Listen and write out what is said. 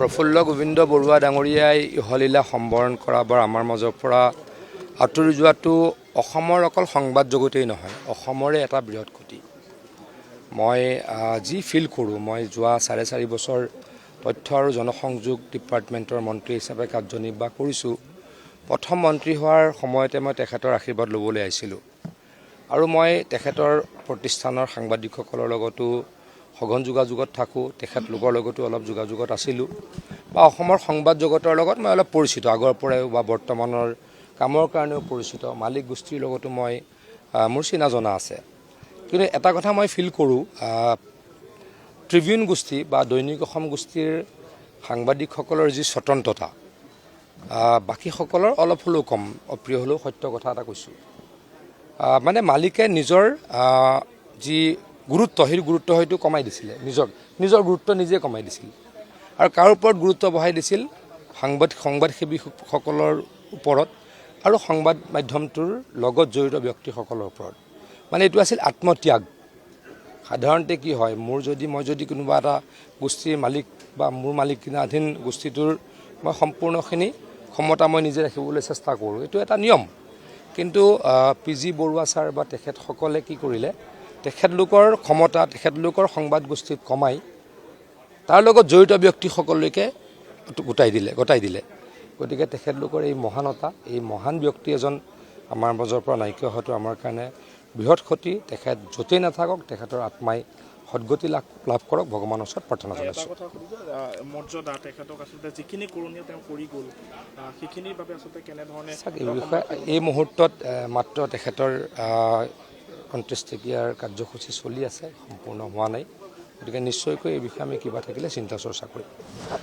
প্ৰফুল্ল গোবিন্দ বৰুৱা ডাঙৰীয়াই ইহলীলা সম্বৰণ কৰা বা আমাৰ মাজৰ পৰা আঁতৰি যোৱাটো অসমৰ অকল সংবাদ জগতেই নহয়, অসমৰে এটা বৃহৎ ক্ষতি। মই যি ফিল কৰোঁ, মই যোৱা 4.5 বছৰ তথ্য আৰু জনসংযোগ ডিপাৰ্টমেণ্টৰ মন্ত্ৰী হিচাপে কাৰ্যনিৰ্বাহ কৰিছোঁ। প্ৰথম মন্ত্ৰী হোৱাৰ সময়তে মই তেখেতৰ আশীৰ্বাদ ল'বলৈ আহিছিলোঁ আৰু মই তেখেতৰ প্ৰতিষ্ঠানৰ সাংবাদিকসকলৰ লগতো সঘন যোগাযোগত থাকোঁ, তেখেতলোকৰ লগতো অলপ যোগাযোগত আছিলোঁ বা অসমৰ সংবাদ জগতৰ লগত মই অলপ পৰিচিত, আগৰ পৰাও বা বৰ্তমানৰ কামৰ কাৰণেও পৰিচিত। মালিক গোষ্ঠীৰ লগতো মই মোৰ চিনা জনা আছে। কিন্তু এটা কথা মই ফিল কৰোঁ, ট্ৰিবিউন গোষ্ঠী বা দৈনিক অসম গোষ্ঠীৰ সাংবাদিকসকলৰ যি স্বতন্ত্ৰতা, বাকীসকলৰ অলপ হ'লেও কম, অপ্ৰিয় হ'লেও সত্য কথা এটা কৈছোঁ। মানে মালিকে নিজৰ যি গুৰুত্ব, সেই গুৰুত্ব হয়তো কমাই দিছিলে, নিজৰ গুৰুত্ব নিজে কমাই দিছিল আৰু কাৰ ওপৰত গুৰুত্ব বঢ়াই দিছিল, সংবাদসেৱীসকলৰ ওপৰত আৰু সংবাদ মাধ্যমটোৰ লগত জড়িত ব্যক্তিসকলৰ ওপৰত। মানে এইটো আছিল আত্মত্যাগ। সাধাৰণতে কি হয়, মই যদি কোনোবা এটা গোষ্ঠীৰ মালিক বা মোৰ মালিকাধীন গোষ্ঠীটোৰ মই সম্পূৰ্ণখিনি ক্ষমতা মই নিজে ৰাখিবলৈ চেষ্টা কৰোঁ, এইটো এটা নিয়ম। কিন্তু PG বৰুৱা ছাৰ বা তেখেতসকলে কি কৰিলে, তেখেতলোকৰ ক্ষমতা তেখেতলোকৰ সংবাদ গোষ্ঠীত কমাই তাৰ লগত জড়িত ব্যক্তিসকললৈকে গতাই দিলে। গতিকে তেখেতলোকৰ এই মহানতা, এই মহান ব্যক্তি এজন আমাৰ মাজৰ পৰা নাইকিয়া হোৱাটো আমাৰ কাৰণে বৃহৎ ক্ষতি। তেখেত য'তেই নাথাকক, তেখেতৰ আত্মাই সদ্গতি লাভ কৰক, ভগৱানৰ ওচৰত প্ৰাৰ্থনা জনাইছোঁ। মৰ্যাদা তেখেতক আচলতে যিখিনি কৰণীয় তেওঁ কৰি গ'ল, সেইখিনিৰ বাবে আচলতে কেনেধৰণে এই বিষয়ে এই মুহূৰ্তত মাত্ৰ তেখেতৰ অন্ত্যেষ্টিক্ৰিয়াৰ কাৰ্যসূচী চলি আছে, সম্পূৰ্ণ হোৱা নাই। গতিকে নিশ্চয়কৈ এই বিষয়ে আমি কিবা থাকিলে চিন্তা চৰ্চা কৰিম।